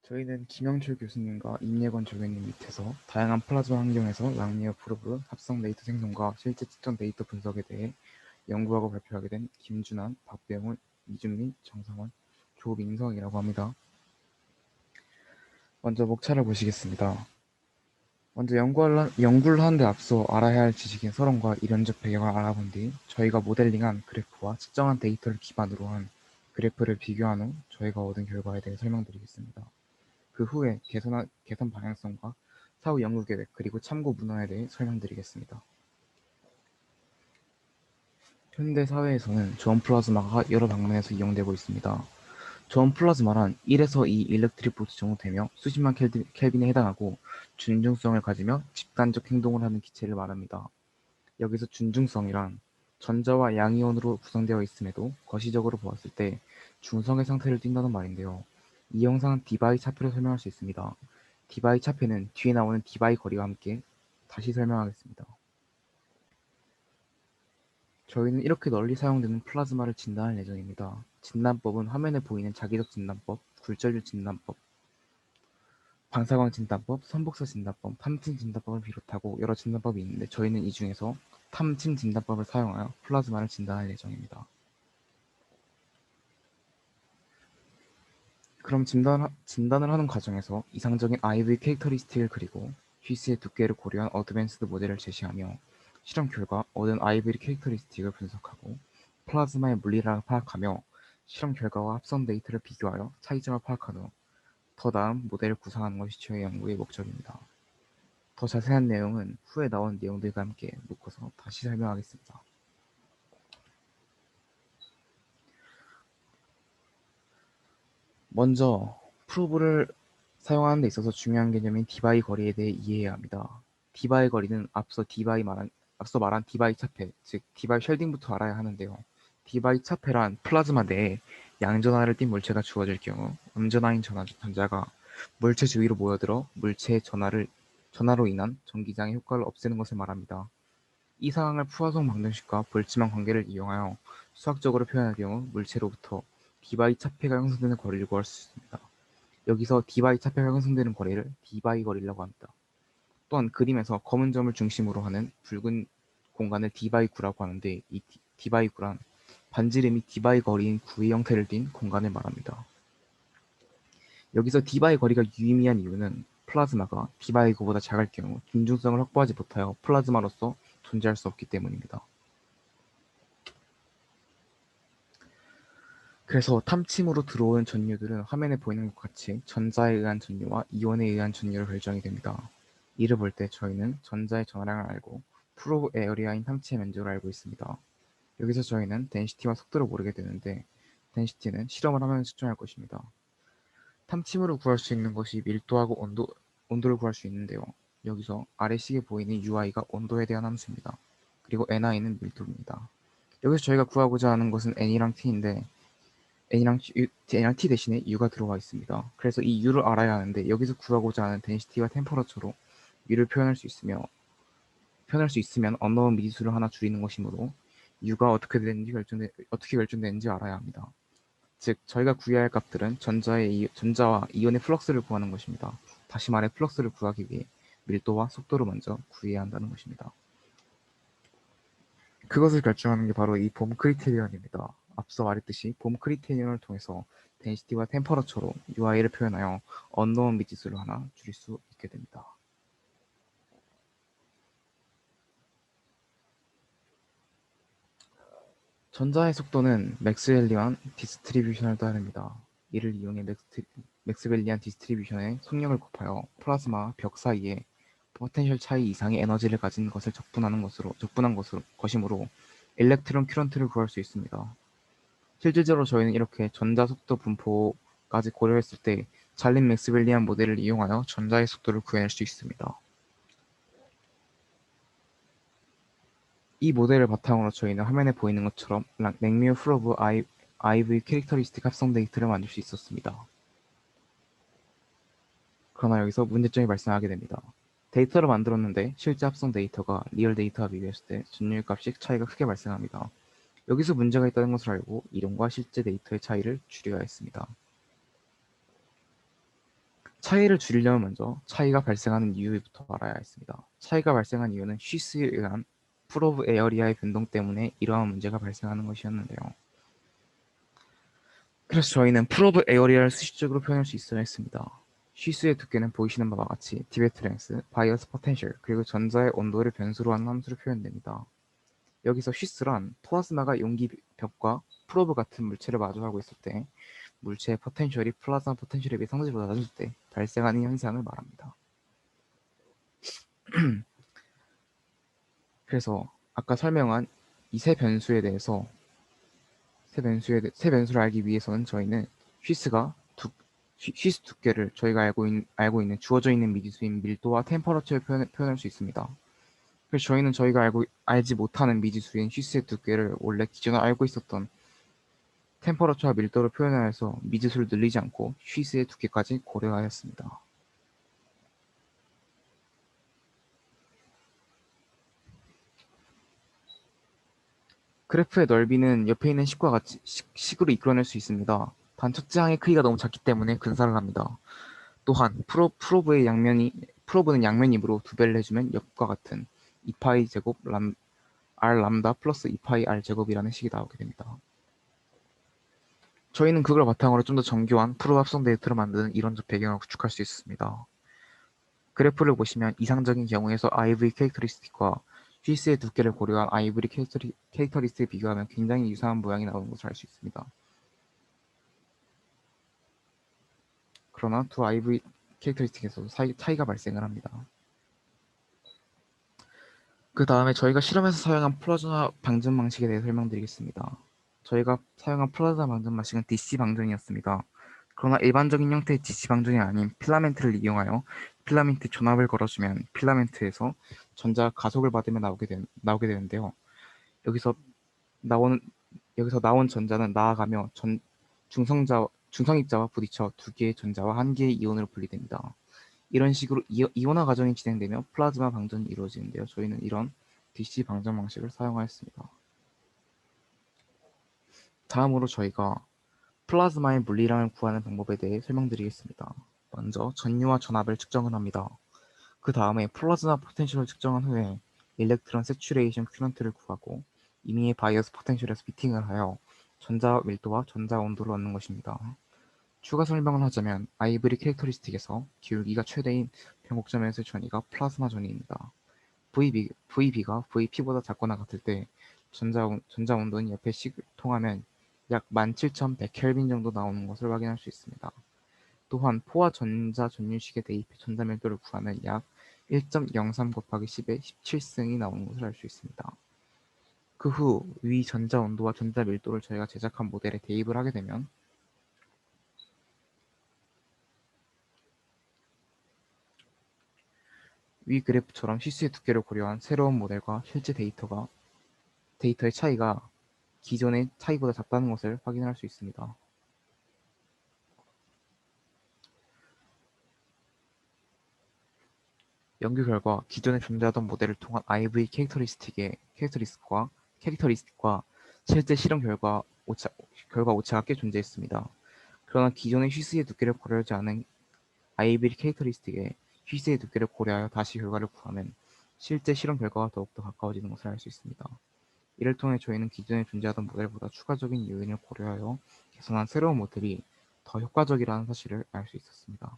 저희는 김영철 교수님과 임예건 조교님 밑에서 다양한 플라즈마 환경에서 랑리어 프로브 합성 데이터 생성과 실제 측정 데이터 분석에 대해 연구하고 발표하게 된 김준환, 박병훈, 이준민, 정상원, 조민성이라고 합니다. 먼저 목차를 보시겠습니다. 먼저 연구를 하는 데 앞서 알아야 할 지식인 서론과 이론적 배경을 알아본 뒤 저희가 모델링한 그래프와 측정한 데이터를 기반으로 한 그래프를 비교한 후 저희가 얻은 결과에 대해 설명드리겠습니다. 그 후에 개선 방향성과 사후 연구 계획 그리고 참고 문헌에 대해 설명드리겠습니다. 현대 사회에서는 저온 플라즈마가 여러 방면에서 이용되고 있습니다. 저온 플라즈마란 1에서 2 일렉트릭 볼트 정도 되며 수십만 켈빈에 해당하고 준중성을 가지며 집단적 행동을 하는 기체를 말합니다. 여기서 준중성이란 전자와 양이온으로 구성되어 있음에도 거시적으로 보았을 때 중성의 상태를 띈다는 말인데요. 이 영상은 디바이 차폐로 설명할 수 있습니다. 디바이 차폐는 뒤에 나오는 디바이 거리와 함께 다시 설명하겠습니다. 저희는 이렇게 널리 사용되는 플라즈마를 진단할 예정입니다. 진단법은 화면에 보이는 자기적 진단법, 굴절률 진단법, 방사광 진단법, 선복사 진단법, 탐침 진단법을 비롯하고 여러 진단법이 있는데 저희는 이 중에서 탐침 진단법을 사용하여 플라즈마를 진단할 예정입니다. 그럼 진단을 하는 과정에서 이상적인 IV 캐릭터리스틱을 그리고 휘스의 두께를 고려한 어드밴스드 모델을 제시하며 실험 결과 얻은 IV 캐릭터리스틱을 분석하고 플라즈마의 물리학을 파악하며 실험 결과와 합성 데이터를 비교하여 차이점을 파악한 후 더 나은 모델을 구상하는 것이 저희 연구의 목적입니다. 더 자세한 내용은 후에 나온 내용들과 함께 묶어서 다시 설명하겠습니다. 먼저 프로브를 사용하는 데 있어서 중요한 개념인 디바이 거리에 대해 이해해야 합니다. 디바이 거리는 앞서 말한 디바이 차폐, 즉 디바이 쉘딩부터 알아야 하는데요. 디바이 차폐란 플라즈마 내에 양전하를 띤 물체가 주어질 경우 음전하인 전자가 물체 주위로 모여들어 물체의 전하로 인한 전기장의 효과를 없애는 것을 말합니다. 이 상황을 푸아송 방정식과 볼츠만 관계를 이용하여 수학적으로 표현할 경우 물체로부터 디바이 차폐가 형성되는 거리를 구할 수 있습니다. 여기서 디바이 차폐가 형성되는 거리를 디바이 거리라고 합니다. 또한 그림에서 검은 점을 중심으로 하는 붉은 공간을 디바이 구라고 하는데 이 디바이 구란 반지름 및 디바이 거리인 구의 형태를 띤 공간을 말합니다. 여기서 디바이 거리가 유의미한 이유는 플라즈마가 디바이 구보다 작을 경우 준중성을 확보하지 못하여 플라즈마로서 존재할 수 없기 때문입니다. 그래서 탐침으로 들어오는 전류들은 화면에 보이는 것 같이 전자에 의한 전류와 이온에 의한 전류로 결정이 됩니다. 이를 볼 때 저희는 전자의 전하량을 알고 프로브 에어리아인 탐침의 면적을 알고 있습니다. 여기서 저희는 덴시티와 속도를 모르게 되는데 덴시티는 실험을 하면 측정할 것입니다. 탐침으로 구할 수 있는 것이 밀도하고 온도를 구할 수 있는데요. 여기서 아래식에 보이는 UI가 온도에 대한 함수입니다. 그리고 NI는 밀도입니다. 여기서 저희가 구하고자 하는 것은 N이랑 T인데 N이랑 T 대신에 U가 들어와 있습니다. 그래서 이 U를 알아야 하는데 여기서 구하고자 하는 덴시티와 템퍼러처로 U를 표현할 수 있으면 언노운 미지수를 하나 줄이는 것이므로 U가 어떻게 결정되는지 알아야 합니다. 즉 저희가 구해야 할 값들은 전자와 이온의 플럭스를 구하는 것입니다. 다시 말해 플럭스를 구하기 위해 밀도와 속도를 먼저 구해야 한다는 것입니다. 그것을 결정하는 게 바로 이 봄 크리테리언입니다. 앞서 말했듯이 봄 크리테리언을 통해서 덴시티와 템퍼러처로 UI를 표현하여 언노운 미지수를 하나 줄일 수 있게 됩니다. 전자의 속도는 맥스웰리안 디스트리뷰션을 따릅니다. 이를 이용해 맥스웰리안 디스트리뷰션의 속력을 곱하여 플라즈마와 벽 사이에 포텐셜 차이 이상의 에너지를 가진 것을 적분한 것이므로 일렉트론 큐런트를 구할 수 있습니다. 실질적으로 저희는 이렇게 전자 속도 분포까지 고려했을 때 잘린 맥스웰리안 모델을 이용하여 전자의 속도를 구해낼 수 있습니다. 이 모델을 바탕으로 저희는 화면에 보이는 것처럼 랭미어 프로브 IV 캐릭터리스틱 합성 데이터를 만들 수 있었습니다. 그러나 여기서 문제점이 발생하게 됩니다. 데이터를 만들었는데 실제 합성 데이터가 리얼 데이터와 비교했을 때 전율 값이 차이가 크게 발생합니다. 여기서 문제가 있다는 것을 알고 이론과 실제 데이터의 차이를 줄여야 했습니다. 차이를 줄이려면 먼저 차이가 발생하는 이유부터 알아야 했습니다. 차이가 발생한 이유는 쉬스에 의한 풀 오브 에어리아의 변동 때문에 이러한 문제가 발생하는 것이었는데요. 그래서 저희는 풀 오브 에어리아를 수식적으로 표현할 수 있어야 했습니다. 쉬스의 두께는 보이시는 바와 같이 디베트 랭스, 바이어스 포텐셜, 그리고 전자의 온도를 변수로 하는 함수로 표현됩니다. 여기서 쉬스란 플라즈마가 용기 벽과 프로브 같은 물체를 마주하고 있을 때 물체의 포텐셜이 플라즈마 포텐셜에 비해 상대적으로 낮을 때 발생하는 현상을 말합니다. 그래서 아까 설명한 이 세 변수에 대해서 세 변수를 알기 위해서는 저희는 쉬스 두께를 저희가 알고 있는 주어져 있는 미지수인 밀도와 템퍼러처를 표현할 수 있습니다. 그래서 저희는 저희가 알지 못하는 미지수인 쉬스의 두께를 원래 기존에 알고 있었던 템퍼러처와 밀도로 표현하여서 미지수를 늘리지 않고 쉬스의 두께까지 고려하였습니다. 그래프의 넓이는 옆에 있는 식과 같이 식으로 이끌어낼 수 있습니다. 단 첫째 항의 크기가 너무 작기 때문에 근사를 합니다. 또한 프로브는 양면이므로 두 배를 해주면 옆과 같은 2파이 제곱 r 람다 플러스 2파이 r 제곱이라는 식이 나오게 됩니다. 저희는 그걸 바탕으로 좀 더 정교한 프로브 합성 데이터를 만드는 이론적 배경을 구축할 수 있습니다. 그래프를 보시면 이상적인 경우에서 iv 캐릭터리스틱과 쉬스의 두께를 고려한 iv 캐릭터리스틱을 비교하면 굉장히 유사한 모양이 나오는 것을 알 수 있습니다. 그러나 두 iv 캐릭터리스틱에서도 차이가 발생을 합니다. 그 다음에 저희가 실험에서 사용한 플라즈마 방전 방식에 대해 설명드리겠습니다. 저희가 사용한 플라즈마 방전 방식은 DC 방전이었습니다. 그러나 일반적인 형태의 DC 방전이 아닌 필라멘트를 이용하여 필라멘트 존압을 걸어주면 필라멘트에서 전자가 가속을 받으며 나오게 되는데요. 여기서 나온 전자는 나아가며 중성입자와 부딪혀 두 개의 전자와 한 개의 이온으로 분리됩니다. 이런 식으로 이온화 과정이 진행되며 플라즈마 방전이 이루어지는데요. 저희는 이런 DC 방전 방식을 사용하였습니다. 다음으로 저희가 플라즈마의 물리량을 구하는 방법에 대해 설명드리겠습니다. 먼저 전류와 전압을 측정을 합니다. 그 다음에 플라즈마 포텐셜을 측정한 후에 일렉트론 세츄레이션 큐런트를 구하고 임의의 바이어스 포텐셜에서 피팅을 하여 전자 밀도와 전자 온도를 얻는 것입니다. 추가 설명을 하자면 아이브리 캐릭터리스틱에서 기울기가 최대인 변곡점에서의 전위가 플라즈마 전위입니다. VB가 VP보다 작거나 같을 때 전자 온도는 옆에 식을 통하면 약 17,100켈빈 정도 나오는 것을 확인할 수 있습니다. 또한 포화 전자 전류식에 대입해 전자 밀도를 구하면 약 1.03 곱하기 10의 17승이 나오는 것을 알 수 있습니다. 그 후 위 전자 온도와 전자 밀도를 저희가 제작한 모델에 대입을 하게 되면 위 그래프처럼 시스의 두께를 고려한 새로운 모델과 실제 데이터의 차이가 기존의 차이보다 작다는 것을 확인할 수 있습니다. 연구 결과 기존에 존재하던 모델을 통한 IV 캐릭터리스틱과 실제 실험 결과 오차가 꽤 존재했습니다. 그러나 기존의 쉬스의 두께를 고려하지 않은 IV 캐릭터리스틱에 쉬스의 두께를 고려하여 다시 결과를 구하면 실제 실험 결과가 더욱더 가까워지는 것을 알 수 있습니다. 이를 통해 저희는 기존에 존재하던 모델보다 추가적인 요인을 고려하여 개선한 새로운 모델이 더 효과적이라는 사실을 알 수 있었습니다.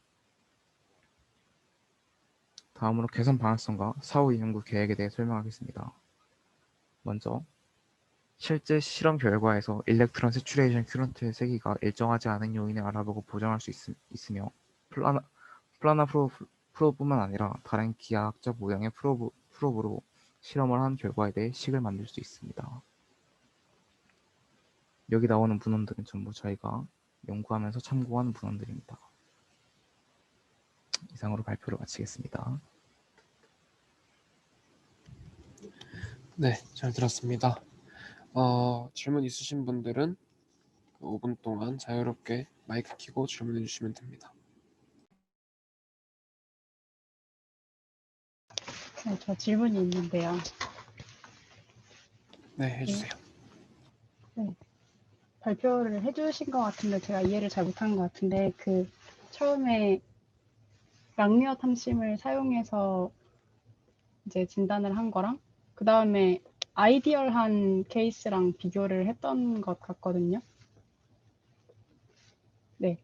다음으로 개선 방향성과 사후 연구 계획에 대해 설명하겠습니다. 먼저 실제 실험 결과에서 일렉트론 세츄레이션 큐런트의 세기가 일정하지 않은 요인을 알아보고 보정할 수 있으며 플라나 프로브뿐만 아니라 다른 기하학적 모양의 프로브로 실험을 한 결과에 대해 식을 만들 수 있습니다. 여기 나오는 문헌들은 전부 저희가 연구하면서 참고한 문헌들입니다. 이상으로 발표를 마치겠습니다. 네, 잘 들었습니다. 질문 있으신 분들은 5분 동안 자유롭게 마이크 켜고 질문해 주시면 됩니다. 네, 저 질문이 있는데요. 네, 해주세요. 네, 발표를 해주신 것 같은데 제가 이해를 잘 못한 것 같은데 처음에 랑미어 탐심을 사용해서 이제 진단을 한 거랑 그 다음에 아이디얼한 케이스랑 비교를 했던 것 같거든요. 네.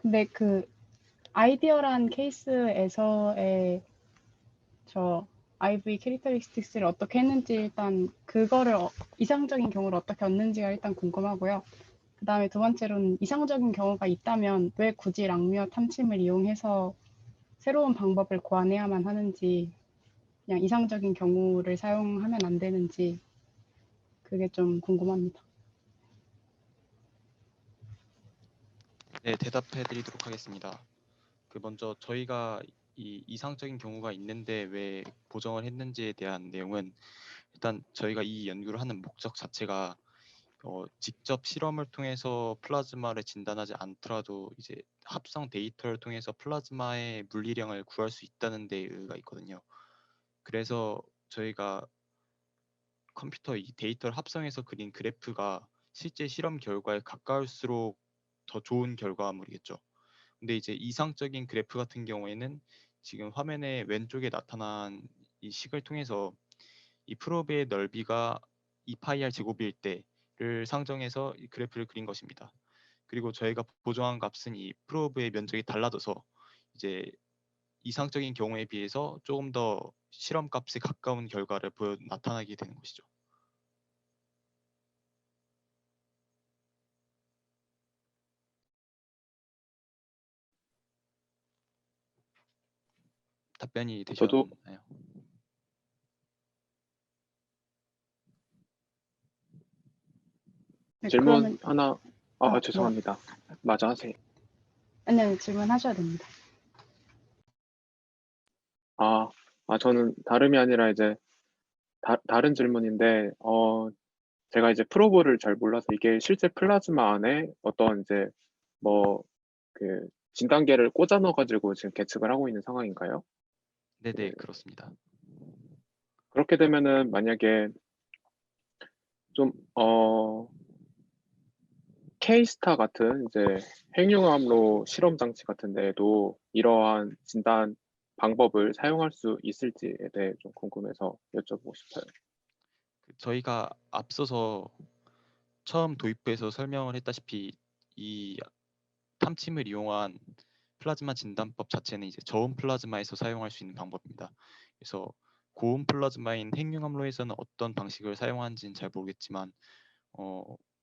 근데 그 아이디얼한 케이스에서의 저 IV 캐릭터리스틱스를 어떻게 했는지 일단 그거를 이상적인 경우를 어떻게 얻는지가 일단 궁금하고요. 그 다음에 두 번째로는 이상적인 경우가 있다면 왜 굳이 랑미어 탐침을 이용해서 새로운 방법을 고안해야만 하는지, 그냥 이상적인 경우를 사용하면 안 되는지 그게 좀 궁금합니다. 네, 대답해 드리도록 하겠습니다. 먼저 저희가 이 이상적인 경우가 있는데 왜 보정을 했는지에 대한 내용은 일단 저희가 이 연구를 하는 목적 자체가 직접 실험을 통해서 플라즈마를 진단하지 않더라도 이제 합성 데이터를 통해서 플라즈마의 물리량을 구할 수 있다는 데 의의가 있거든요. 그래서 저희가 컴퓨터 이 데이터를 합성해서 그린 그래프가 실제 실험 결과에 가까울수록 더 좋은 결과물이겠죠. 근데 이제 이상적인 그래프 같은 경우에는 지금 화면의 왼쪽에 나타난 이 식을 통해서 이 프로브의 넓이가 2파이R 제곱일 때를 상정해서 이 그래프를 그린 것입니다. 그리고 저희가 보정한 값은 이 프로브의 면적이 달라져서 이제 이상적인 경우에 비해서 조금 더 실험 값에 가까운 결과를 나타나게 되는 것이죠. 답변이 저도 되셨나요? 네, 질문 그러면 하나, 네. 죄송합니다. 마저 하세요. 아니요, 질문하셔야 됩니다. 저는 다름이 아니라 이제 다른 질문인데, 제가 이제 프로브를 잘 몰라서 이게 실제 플라즈마 안에 어떤 이제 뭐 그 진단계를 꽂아 넣어가지고 지금 계측을 하고 있는 상황인가요? 네네, 그렇습니다. 그렇게 되면은 만약에 좀, K스타 같은 이제 핵융합로 실험 장치 같은 데에도 이러한 진단 방법을 사용할 수 있을지에 대해 좀 궁금해서 여쭤보고 싶어요. 저희가 앞서서 처음 도입부에서 설명을 했다시피 이 탐침을 이용한 플라즈마 진단법 자체는 이제 저온 플라즈마에서 사용할 수 있는 방법입니다. 그래서 고온 플라즈마인 핵융합로에서는 어떤 방식을 사용하는지는 잘 모르겠지만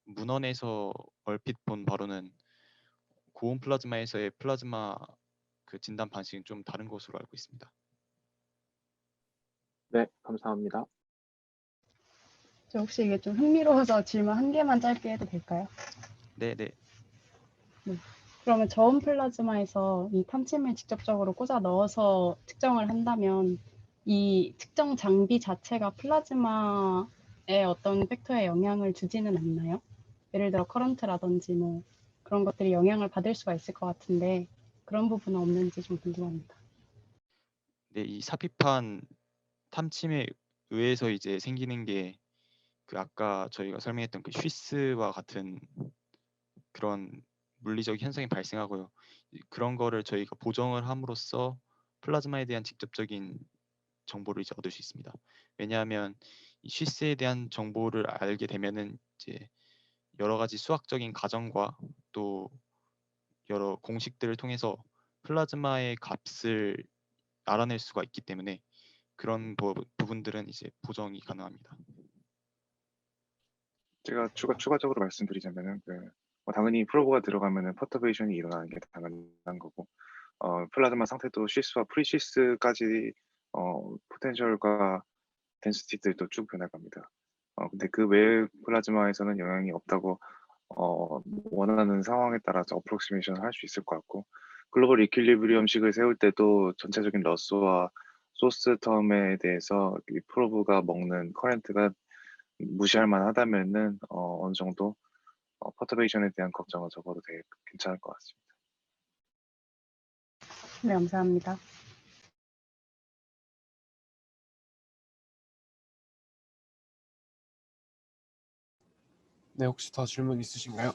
문헌에서 얼핏 본 바로는 고온 플라즈마에서의 플라즈마 그 진단 방식은 좀 다른 것으로 알고 있습니다. 네, 감사합니다. 저 혹시 이게 좀 흥미로워서 질문 한 개만 짧게 해도 될까요? 네네. 그러면 저온 플라즈마에서 이 탐침을 직접적으로 꽂아 넣어서 측정을 한다면 이 측정 장비 자체가 플라즈마에 어떤 팩터에 영향을 주지는 않나요? 예를 들어 커런트라든지 뭐 그런 것들이 영향을 받을 수가 있을 것 같은데 그런 부분은 없는지 좀 궁금합니다. 네, 이 삽입한 탐침에 의해서 이제 생기는 게 그 아까 저희가 설명했던 그 쉬스와 같은 그런 물리적 현상이 발생하고요. 그런 거를 저희가 보정을 함으로써 플라즈마에 대한 직접적인 정보를 이제 얻을 수 있습니다. 왜냐하면 이 쉬스에 대한 정보를 알게 되면은 이제 여러 가지 수학적인 가정과 또 여러 공식들을 통해서 플라즈마의 값을 알아낼 수가 있기 때문에 그런 부분들은 이제 보정이 가능합니다. 제가 추가적으로 말씀드리자면은 당연히 프로브가 들어가면은 퍼터베이션이 일어나는 게 당연한 거고 플라즈마 상태도 시스와 프리시스까지 포텐셜과 덴시티들도 쭉 변해갑니다. 근데 그 외의 플라즈마에서는 영향이 없다고 원하는 상황에 따라서 어프록시메이션을 할 수 있을 것 같고 글로벌 이퀄리브리엄식을 세울 때도 전체적인 러스와 소스 텀에 대해서 이 프로브가 먹는 커렌트가 무시할 만하다면은 어느 정도 퍼터베이션에 대한 걱정은 적어도 되게 괜찮을 것 같습니다. 네, 감사합니다. 네, 혹시 더 질문 있으신가요?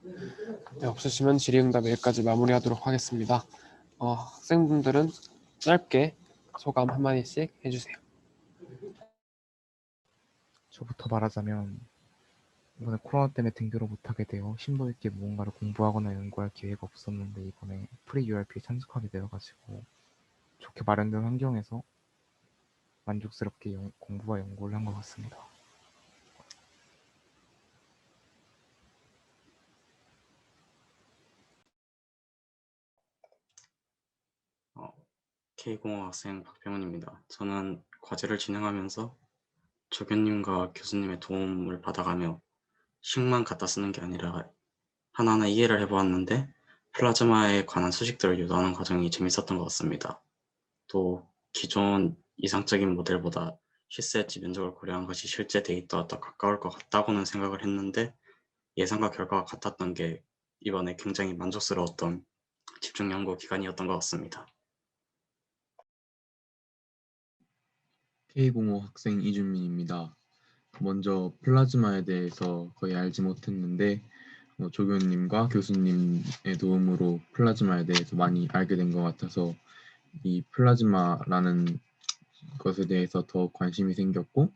네, 없으시면 질의응답 여기까지 마무리하도록 하겠습니다. 학생분들은 짧게 소감 한마디씩 해주세요. 저부터 말하자면 이번에 코로나 때문에 등교를 못하게 되어 심도 있게 무언가를 공부하거나 연구할 기회가 없었는데 이번에 프리-URP에 참석하게 되어가지고 좋게 마련된 환경에서 만족스럽게 공부와 연구를 한 것 같습니다. K공학생 박병훈입니다. 저는 과제를 진행하면서 조교님과 교수님의 도움을 받아가며 식만 갖다 쓰는 게 아니라 하나하나 이해를 해보았는데 플라즈마에 관한 소식들을 유도하는 과정이 재밌었던 것 같습니다. 또 기존 이상적인 모델보다 실셋 면적을 고려한 것이 실제 데이터와 더 가까울 것 같다고는 생각을 했는데 예상과 결과가 같았던 게 이번에 굉장히 만족스러웠던 집중 연구 기간이었던 것 같습니다. K공호 학생 이준민입니다. 먼저 플라즈마에 대해서 거의 알지 못했는데 조교님과 교수님의 도움으로 플라즈마에 대해서 많이 알게 된 것 같아서 이 플라즈마라는 것에 대해서 더 관심이 생겼고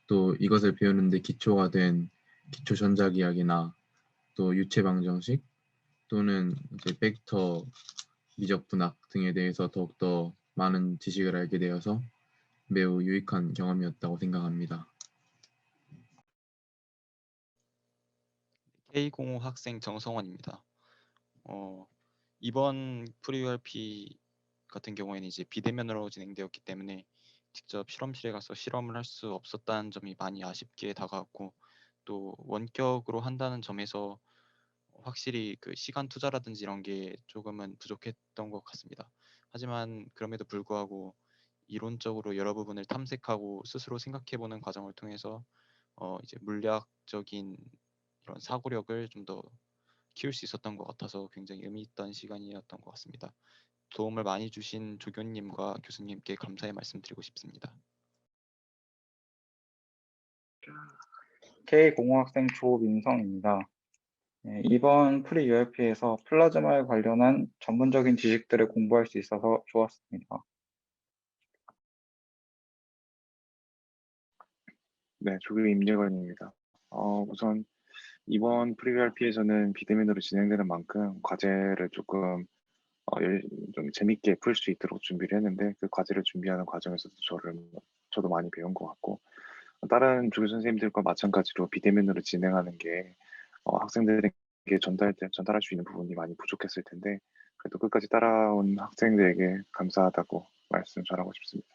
또 이것을 배우는데 기초가 된 기초 전자기학이나 또 유체 방정식 또는 이제 벡터 미적 분학 등에 대해서 더욱더 많은 지식을 알게 되어서 매우 유익한 경험이었다고 생각합니다. K05 학생 정성원입니다. 이번 프리-URP 같은 경우에는 이제 비대면으로 진행되었기 때문에 직접 실험실에 가서 실험을 할 수 없었다는 점이 많이 아쉽게 다가왔고, 또 원격으로 한다는 점에서 확실히 그 시간 투자라든지 이런 게 조금은 부족했던 것 같습니다. 하지만 그럼에도 불구하고 이론적으로 여러 부분을 탐색하고 스스로 생각해보는 과정을 통해서 이제 물리학적인 이런 사고력을 좀 더 키울 수 있었던 것 같아서 굉장히 의미 있던 시간이었던 것 같습니다. 도움을 많이 주신 조교님과 교수님께 감사의 말씀드리고 싶습니다. K공학생 조민성입니다. 이번 프리-URP에서 플라즈마에 관련한 전문적인 지식들을 공부할 수 있어서 좋았습니다. 네, 조교 임재건입니다. 우선 이번 프리뷰RP에서는 비대면으로 진행되는 만큼 과제를 조금 좀 재밌게 풀 수 있도록 준비를 했는데 그 과제를 준비하는 과정에서도 저도 많이 배운 것 같고 다른 조교 선생님들과 마찬가지로 비대면으로 진행하는 게 학생들에게 전달할 수 있는 부분이 많이 부족했을 텐데 그래도 끝까지 따라온 학생들에게 감사하다고 말씀 전하고 싶습니다.